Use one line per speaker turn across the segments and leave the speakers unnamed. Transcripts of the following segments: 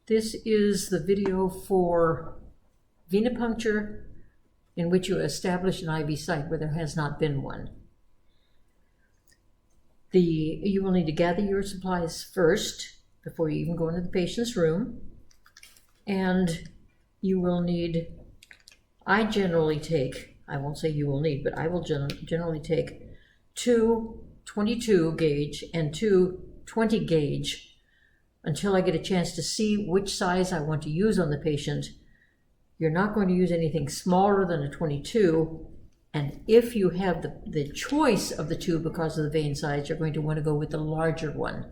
This is the video for venipuncture in which you establish an IV site where there has not been one. You will need to gather your supplies first before you even go into the patient's room. And you will need, I generally take, I won't say you will need, but I will generally take two 22 gauge and two 20 gauge until I get a chance to see which size I want to use on the patient. You're not going to use anything smaller than a 22, and if you have the choice of the two because of the vein size, you're going to want to go with the larger one.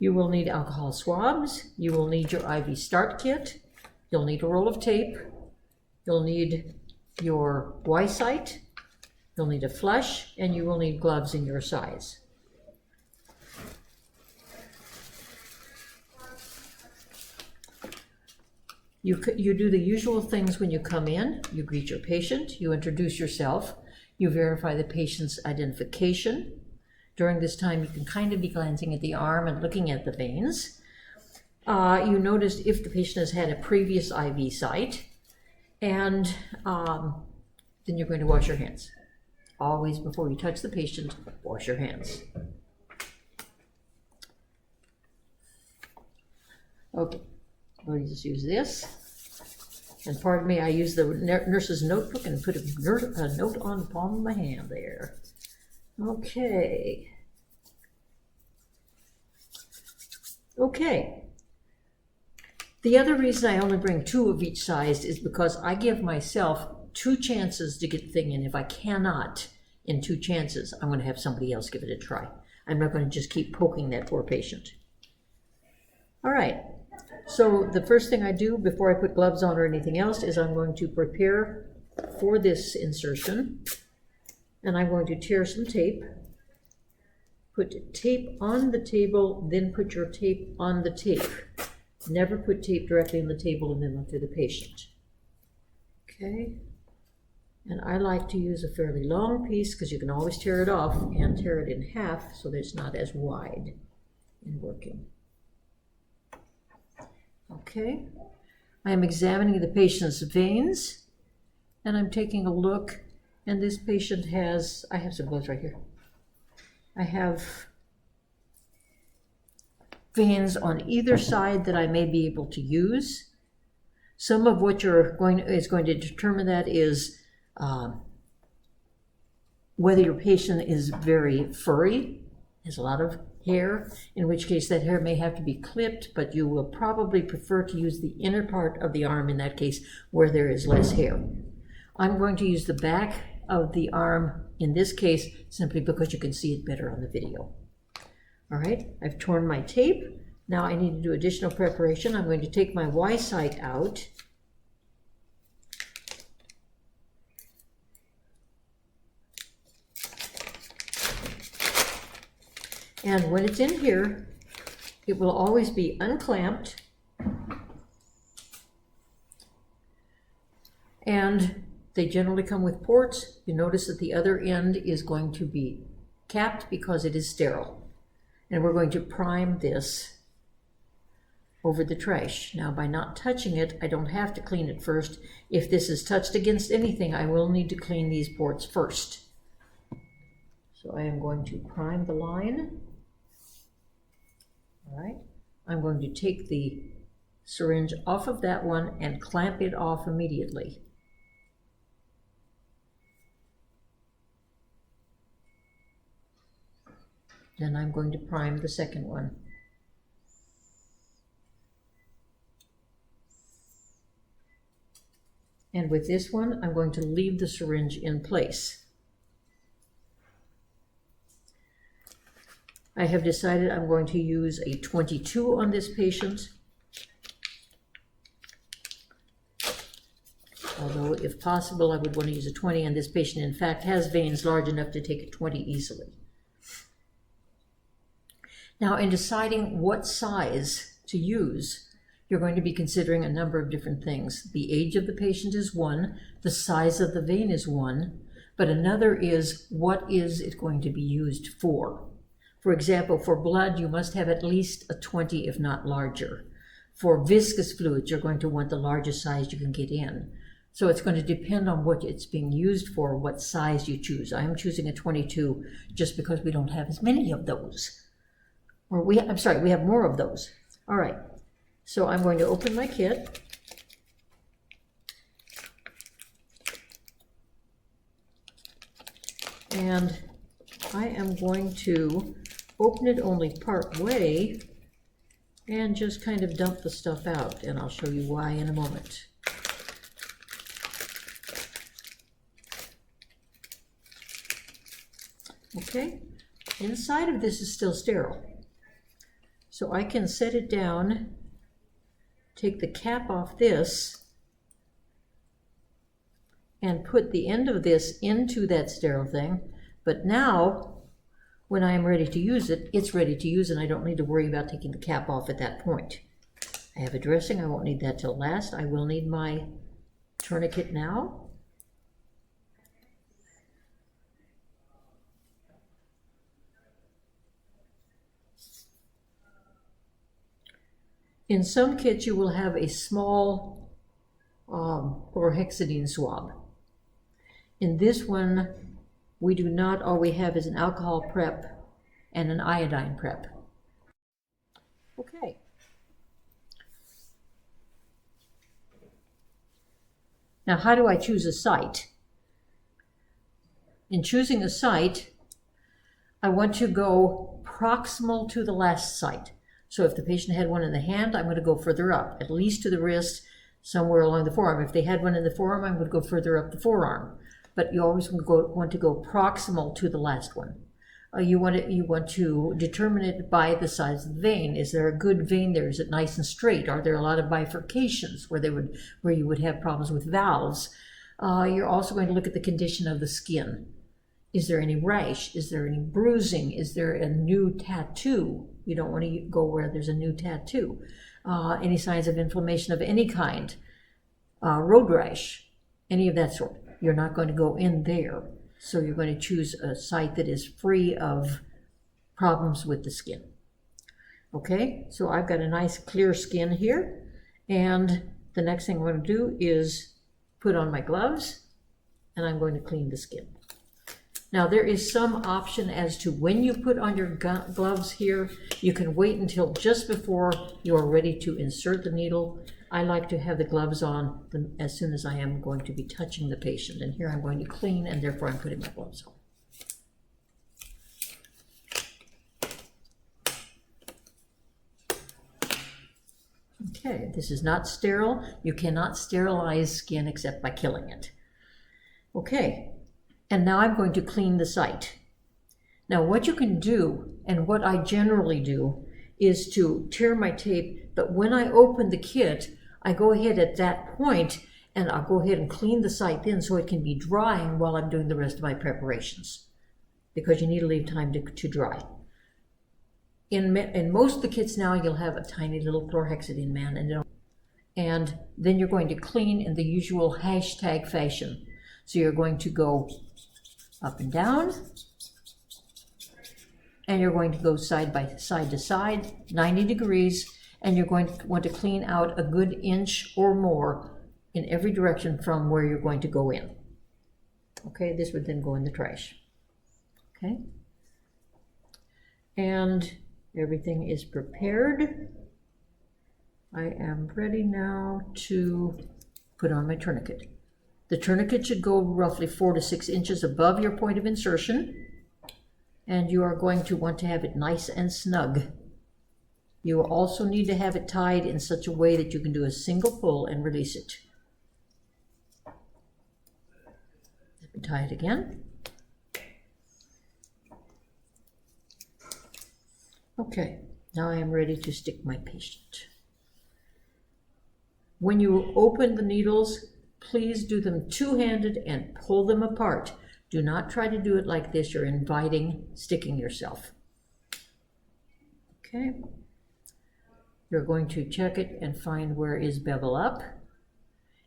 You will need alcohol swabs, you will need your IV start kit, you'll need a roll of tape, you'll need your Y site, you'll need a flush, and you will need gloves in your size. You do the usual things when you come in. You greet your patient, you introduce yourself, you verify the patient's identification. During this time, you can kind of be glancing at the arm and looking at the veins. You notice if the patient has had a previous IV site, and then you're going to wash your hands. Always before you touch the patient, wash your hands. Okay, we'll just use this. And pardon me, I use the nurse's notebook and put a note on the palm of my hand there. Okay. The other reason I only bring two of each size is because I give myself two chances to get the thing in. If I cannot in two chances, I'm going to have somebody else give it a try. I'm not going to just keep poking that poor patient. All right. So the first thing I do before I put gloves on or anything else is I'm going to prepare for this insertion. And I'm going to tear some tape, put tape on the table, then put your tape on the tape. Never put tape directly on the table and then onto the patient. Okay, and I like to use a fairly long piece because you can always tear it off and tear it in half so that it's not as wide in working. Okay, I am examining the patient's veins and I'm taking a look. And this patient has, I have some gloves right here. I have veins on either side that I may be able to use. Some of what is going to determine that is whether your patient is very furry, has a lot of hair, in which case that hair may have to be clipped, but you will probably prefer to use the inner part of the arm in that case where there is less hair. I'm going to use the back of the arm in this case simply because you can see it better on the video. All right, I've torn my tape. Now I need to do additional preparation. I'm going to take my Y site out. And when it's in here, it will always be unclamped. And they generally come with ports. You notice that the other end is going to be capped because it is sterile. And we're going to prime this over the trash. Now, by not touching it, I don't have to clean it first. If this is touched against anything, I will need to clean these ports first. So I am going to prime the line. All right. I'm going to take the syringe off of that one and clamp it off immediately. Then I'm going to prime the second one. And with this one, I'm going to leave the syringe in place. I have decided I'm going to use a 22 on this patient. Although, if possible, I would want to use a 20, and this patient, in fact, has veins large enough to take a 20 easily. Now, in deciding what size to use, you're going to be considering a number of different things. The age of the patient is one, the size of the vein is one, but another is what is it going to be used for? For example, for blood, you must have at least a 20, if not larger. For viscous fluids, you're going to want the largest size you can get in. So it's going to depend on what it's being used for, what size you choose. I'm choosing a 22 just because we don't have as many of those. Or we have more of those. All right, so I'm going to open my kit. And I am going to open it only part way and just kind of dump the stuff out, and I'll show you why in a moment. Okay, inside of this is still sterile. So I can set it down, take the cap off this, and put the end of this into that sterile thing. But now, when I am ready to use it, it's ready to use, and I don't need to worry about taking the cap off at that point. I have a dressing. I won't need that till last. I will need my tourniquet now. In some kits, you will have a small chlorhexidine swab. In this one, we do not. All we have is an alcohol prep and an iodine prep. Okay. Now, how do I choose a site? In choosing a site, I want to go proximal to the last site. So if the patient had one in the hand, I'm going to go further up, at least to the wrist, somewhere along the forearm. If they had one in the forearm, I'm going to go further up the forearm. But you always want to go proximal to the last one. You want to determine it by the size of the vein. Is there a good vein there? Is it nice and straight? Are there a lot of bifurcations where you would have problems with valves? You're also going to look at the condition of the skin. Is there any rash? Is there any bruising? Is there a new tattoo? You don't want to go where there's a new tattoo. Any signs of inflammation of any kind, road rash, any of that sort. You're not going to go in there. So you're going to choose a site that is free of problems with the skin. Okay, so I've got a nice clear skin here. And the next thing I'm going to do is put on my gloves, and I'm going to clean the skin. Now, there is some option as to when you put on your gloves here. You can wait until just before you are ready to insert the needle. I like to have the gloves on as soon as I am going to be touching the patient. And here I'm going to clean, and therefore I'm putting my gloves on. Okay, this is not sterile. You cannot sterilize skin except by killing it. Okay. And now I'm going to clean the site. Now what you can do, and what I generally do, is to tear my tape, but when I open the kit, I go ahead at that point and I'll go ahead and clean the site then so it can be drying while I'm doing the rest of my preparations, because you need to leave time to dry. In most of the kits now, you'll have a tiny little chlorhexidine man, and then you're going to clean in the usual hashtag fashion. So you're going to go up and down, and you're going to go side to side, 90 degrees, and you're going to want to clean out a good inch or more in every direction from where you're going to go in. Okay, this would then go in the trash. Okay, and everything is prepared. I am ready now to put on my tourniquet. The tourniquet should go roughly 4 to 6 inches above your point of insertion, and you are going to want to have it nice and snug. You will also need to have it tied in such a way that you can do a single pull and release it. Let me tie it again. Okay, now I am ready to stick my patient. When you open the needles, please do them two-handed and pull them apart. Do not try to do it like this. You're inviting sticking yourself. Okay. You're going to check it and find where is bevel up.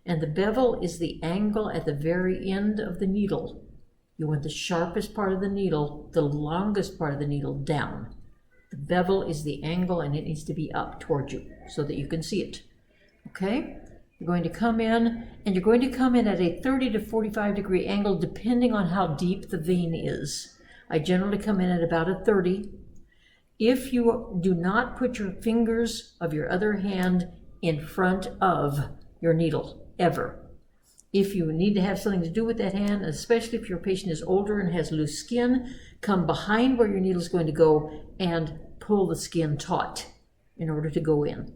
And the bevel is the angle at the very end of the needle. You want the sharpest part of the needle, the longest part of the needle down. The bevel is the angle and it needs to be up toward you so that you can see it. Okay? You're going to come in, and you're going to come in at a 30 to 45 degree angle depending on how deep the vein is. I generally come in at about a 30. If you do not put your fingers of your other hand in front of your needle, ever. If you need to have something to do with that hand, especially if your patient is older and has loose skin, come behind where your needle is going to go and pull the skin taut in order to go in.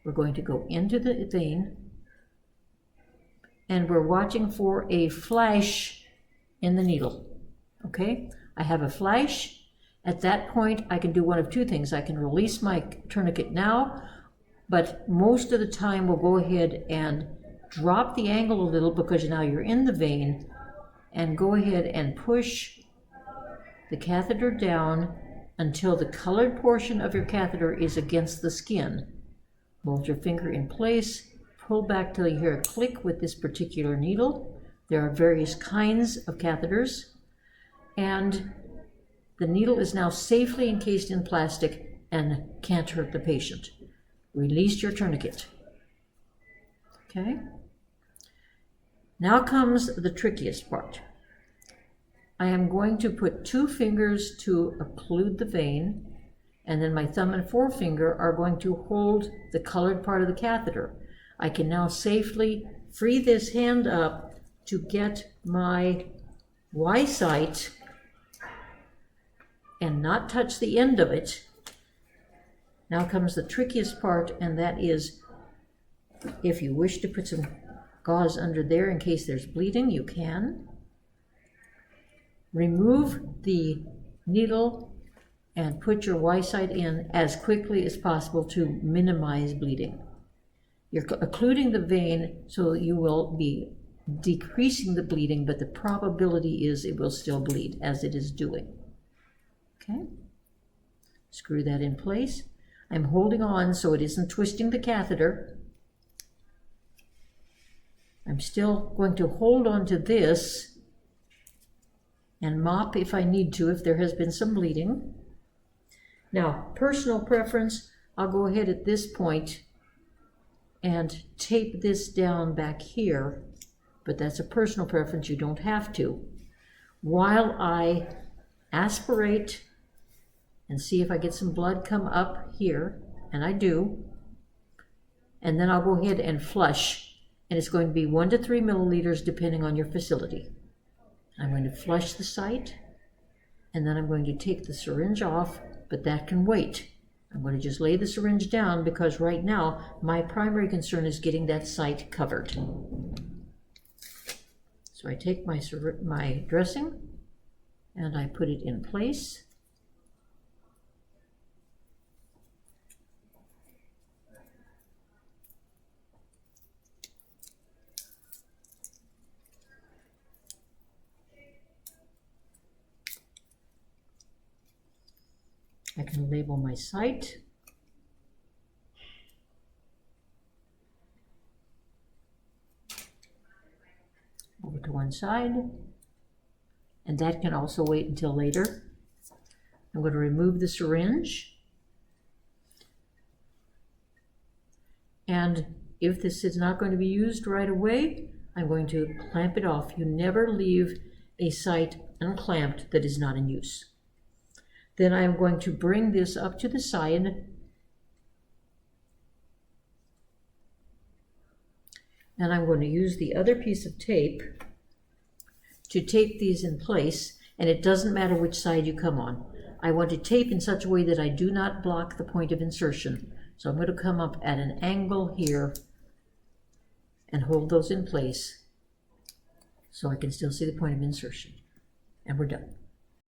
We're going to go into the vein, and we're watching for a flash in the needle. Okay? I have a flash. At that point, I can do one of two things. I can release my tourniquet now, but most of the time we'll go ahead and drop the angle a little because now you're in the vein, and go ahead and push the catheter down until the colored portion of your catheter is against the skin. Hold your finger in place, pull back till you hear a click with this particular needle. There are various kinds of catheters, and the needle is now safely encased in plastic and can't hurt the patient. Release your tourniquet. Okay? Now comes the trickiest part. I am going to put 2 fingers to occlude the vein, and then my thumb and forefinger are going to hold the colored part of the catheter. I can now safely free this hand up to get my Y site and not touch the end of it. Now comes the trickiest part, and that is, if you wish to put some gauze under there in case there's bleeding, you can. Remove the needle and put your Y site in as quickly as possible to minimize bleeding. You're occluding the vein so that you will be decreasing the bleeding, but the probability is it will still bleed as it is doing. Okay? Screw that in place. I'm holding on so it isn't twisting the catheter. I'm still going to hold on to this and mop if I need to, if there has been some bleeding. Now, personal preference, I'll go ahead at this point and tape this down back here, but that's a personal preference, you don't have to. While I aspirate and see if I get some blood come up here, and I do, and then I'll go ahead and flush, and it's going to be 1 to 3 milliliters depending on your facility. I'm going to flush the site, and then I'm going to take the syringe off, but that can wait. I'm going to just lay the syringe down because right now my primary concern is getting that site covered. So I take my dressing and I put it in place. I can label my site. Over to one side. And that can also wait until later. I'm going to remove the syringe. And if this is not going to be used right away, I'm going to clamp it off. You never leave a site unclamped that is not in use. Then I'm going to bring this up to the side and I'm going to use the other piece of tape to tape these in place, and it doesn't matter which side you come on. I want to tape in such a way that I do not block the point of insertion. So I'm going to come up at an angle here and hold those in place so I can still see the point of insertion. And we're done.